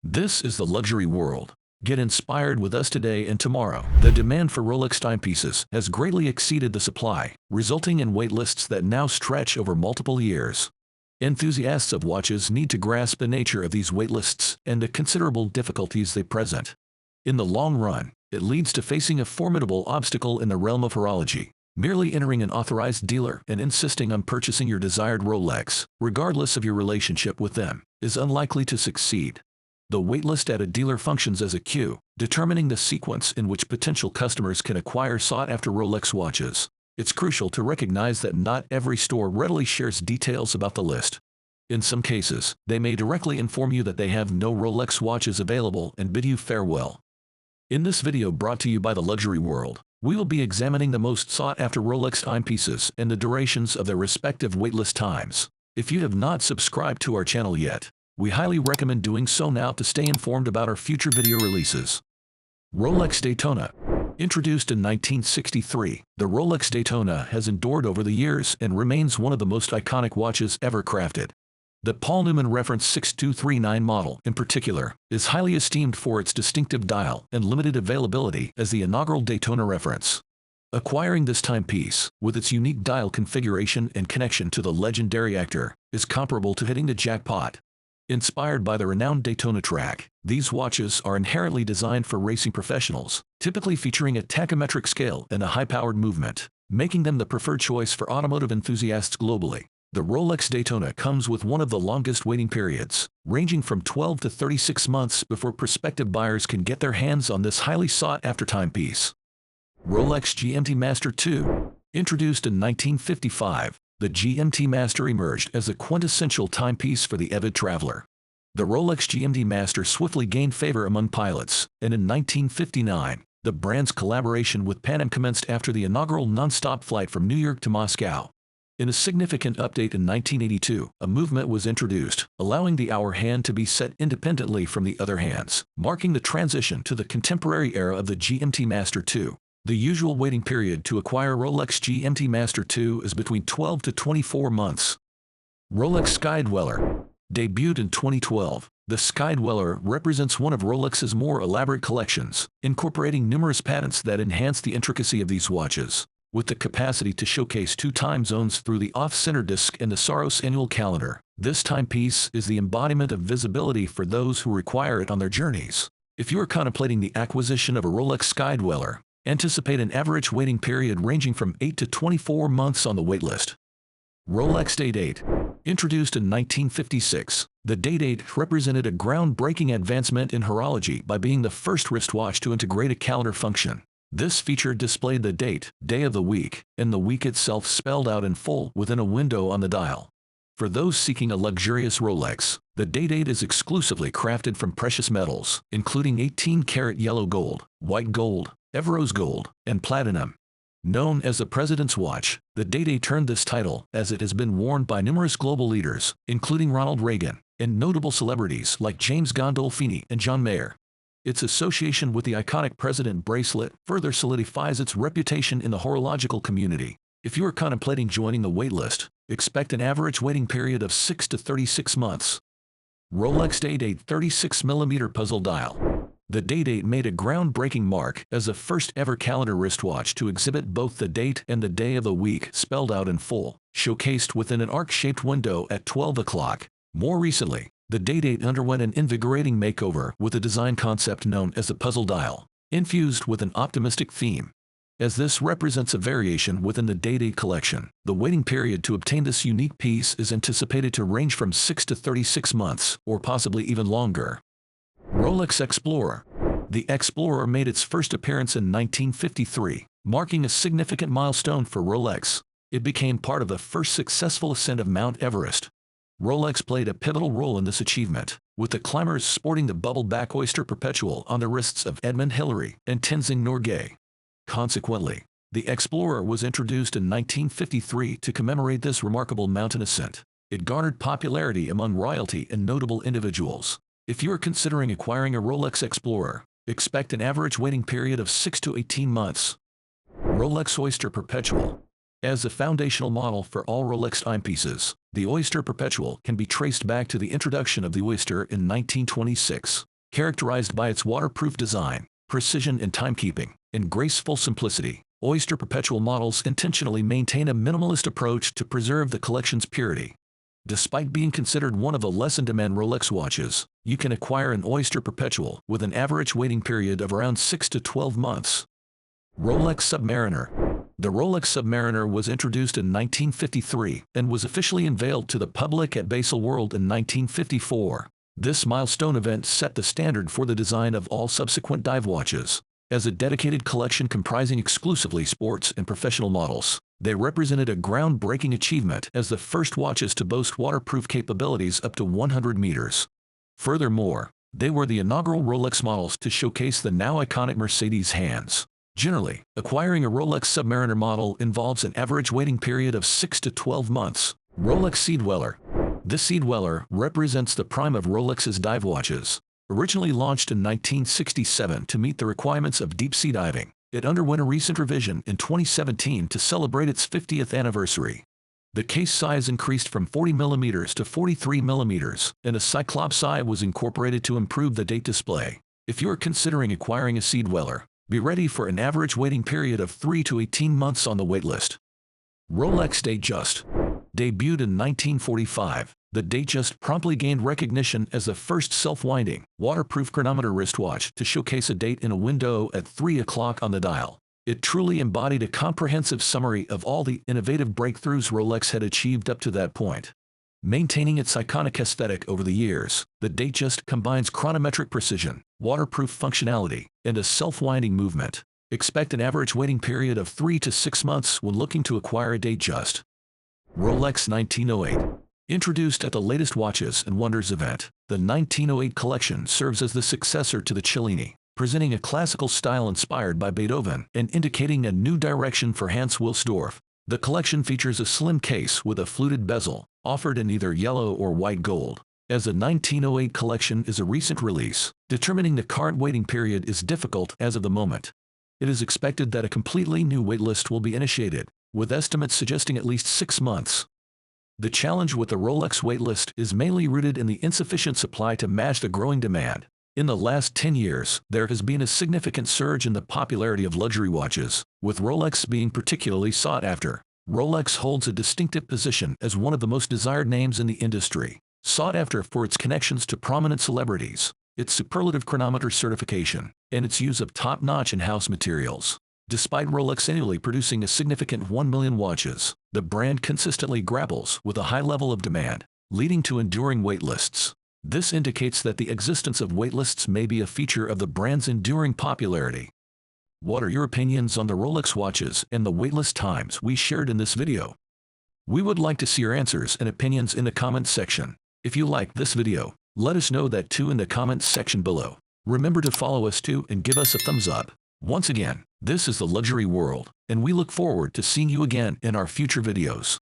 This is the luxury world. Get inspired with us today and tomorrow. The demand for Rolex timepieces has greatly exceeded the supply, resulting in wait lists that now stretch over multiple years. Enthusiasts of watches need to grasp the nature of these wait lists and the considerable difficulties they present. In the long run, it leads to facing a formidable obstacle in the realm of horology. Merely entering an authorized dealer and insisting on purchasing your desired Rolex, regardless of your relationship with them, is unlikely to succeed. The waitlist at a dealer functions as a queue, determining the sequence in which potential customers can acquire sought-after Rolex watches. It's crucial to recognize that not every store readily shares details about the list. In some cases, they may directly inform you that they have no Rolex watches available and bid you farewell. In this video brought to you by the Luxury World, we will be examining the most sought-after Rolex timepieces and the durations of their respective waitlist times. If you have not subscribed to our channel yet, we highly recommend doing so now to stay informed about our future video releases. Rolex Daytona. Introduced in 1963, the Rolex Daytona has endured over the years and remains one of the most iconic watches ever crafted. The Paul Newman reference 6239 model, in particular, is highly esteemed for its distinctive dial and limited availability as the inaugural Daytona reference. Acquiring this timepiece, with its unique dial configuration and connection to the legendary actor, is comparable to hitting the jackpot. Inspired by the renowned Daytona track, these watches are inherently designed for racing professionals, typically featuring a tachometric scale and a high-powered movement, making them the preferred choice for automotive enthusiasts globally. The Rolex Daytona comes with one of the longest waiting periods, ranging from 12 to 36 months before prospective buyers can get their hands on this highly sought-after timepiece. Rolex GMT-Master II. Introduced in 1955, the GMT-Master emerged as a quintessential timepiece for the avid traveler. The Rolex GMT-Master swiftly gained favor among pilots, and in 1959, the brand's collaboration with Pan Am commenced after the inaugural non-stop flight from New York to Moscow. In a significant update in 1982, a movement was introduced, allowing the hour hand to be set independently from the other hands, marking the transition to the contemporary era of the GMT-Master II. The usual waiting period to acquire Rolex GMT-Master II is between 12 to 24 months. Rolex Skydweller. Debuted in 2012, the Skydweller represents one of Rolex's more elaborate collections, incorporating numerous patents that enhance the intricacy of these watches. With the capacity to showcase two time zones through the off-center disc and the Saros annual calendar, this timepiece is the embodiment of visibility for those who require it on their journeys. If you are contemplating the acquisition of a Rolex Skydweller, anticipate an average waiting period ranging from 8 to 24 months on the waitlist. Rolex Day-Date. Introduced in 1956, the Day-Date represented a groundbreaking advancement in horology by being the first wristwatch to integrate a calendar function. This feature displayed the date, day of the week, and the week itself spelled out in full within a window on the dial. For those seeking a luxurious Rolex, the Day-Date is exclusively crafted from precious metals, including 18-karat yellow gold, white gold, Evrose gold, and platinum. Known as the President's Watch, the Day-Date earned this title as it has been worn by numerous global leaders, including Ronald Reagan, and notable celebrities like James Gandolfini and John Mayer. Its association with the iconic President bracelet further solidifies its reputation in the horological community. If you are contemplating joining the waitlist, expect an average waiting period of 6 to 36 months. Rolex Day-Date 36mm Puzzle Dial. The Day-Date made a groundbreaking mark as the first ever calendar wristwatch to exhibit both the date and the day of the week spelled out in full, showcased within an arc-shaped window at 12 o'clock. More recently, the Day-Date underwent an invigorating makeover with a design concept known as the Puzzle Dial, infused with an optimistic theme. As this represents a variation within the Day-Date collection, the waiting period to obtain this unique piece is anticipated to range from 6 to 36 months, or possibly even longer. Rolex Explorer. The Explorer made its first appearance in 1953, marking a significant milestone for Rolex. It became part of the first successful ascent of Mount Everest. Rolex played a pivotal role in this achievement, with the climbers sporting the bubble-back Oyster perpetual on the wrists of Edmund Hillary and Tenzing Norgay. Consequently, the Explorer was introduced in 1953 to commemorate this remarkable mountain ascent. It garnered popularity among royalty and notable individuals. If you are considering acquiring a Rolex Explorer, expect an average waiting period of 6 to 18 months. Rolex Oyster Perpetual. As the foundational model for all Rolex timepieces, the Oyster Perpetual can be traced back to the introduction of the Oyster in 1926. Characterized by its waterproof design, precision in timekeeping, and graceful simplicity, Oyster perpetual models intentionally maintain a minimalist approach to preserve the collection's purity. Despite being considered one of the less in-demand Rolex watches, you can acquire an Oyster perpetual with an average waiting period of around 6 to 12 months. Rolex Submariner. The Rolex Submariner was introduced in 1953 and was officially unveiled to the public at Baselworld in 1954. This milestone event set the standard for the design of all subsequent dive watches. As a dedicated collection comprising exclusively sports and professional models, they represented a groundbreaking achievement as the first watches to boast waterproof capabilities up to 100 meters. Furthermore, they were the inaugural Rolex models to showcase the now iconic Mercedes hands. Generally, acquiring a Rolex Submariner model involves an average waiting period of 6 to 12 months. Rolex Sea Dweller. This Sea Dweller represents the prime of Rolex's dive watches. Originally launched in 1967 to meet the requirements of deep-sea diving, it underwent a recent revision in 2017 to celebrate its 50th anniversary. The case size increased from 40 mm to 43 mm, and a Cyclops eye was incorporated to improve the date display. If you are considering acquiring a Sea Dweller, be ready for an average waiting period of 3 to 18 months on the waitlist. Rolex Datejust. Debuted in 1945, the Datejust promptly gained recognition as the first self-winding, waterproof chronometer wristwatch to showcase a date in a window at 3 o'clock on the dial. It truly embodied a comprehensive summary of all the innovative breakthroughs Rolex had achieved up to that point. Maintaining its iconic aesthetic over the years, the Datejust combines chronometric precision, waterproof functionality, and a self-winding movement. Expect an average waiting period of 3 to 6 months when looking to acquire a Datejust. Rolex 1908. Introduced at the latest Watches and Wonders event, the 1908 collection serves as the successor to the Cellini, presenting a classical style inspired by Beethoven and indicating a new direction for Hans Wilsdorf. The collection features a slim case with a fluted bezel, offered in either yellow or white gold. As the 1908 collection is a recent release, determining the current waiting period is difficult as of the moment. It is expected that a completely new waitlist will be initiated, with estimates suggesting at least 6 months. The challenge with the Rolex waitlist is mainly rooted in the insufficient supply to match the growing demand. In the last 10 years, there has been a significant surge in the popularity of luxury watches, with Rolex being particularly sought after. Rolex holds a distinctive position as one of the most desired names in the industry, sought after for its connections to prominent celebrities, its superlative chronometer certification, and its use of top-notch in-house materials. Despite Rolex annually producing a significant 1 million watches, the brand consistently grapples with a high level of demand, leading to enduring waitlists. This indicates that the existence of waitlists may be a feature of the brand's enduring popularity. What are your opinions on the Rolex watches and the waitlist times we shared in this video? We would like to see your answers and opinions in the comments section. If you liked this video, let us know that too in the comments section below. Remember to follow us too and give us a thumbs up. Once again, this is the Luxury World, and we look forward to seeing you again in our future videos.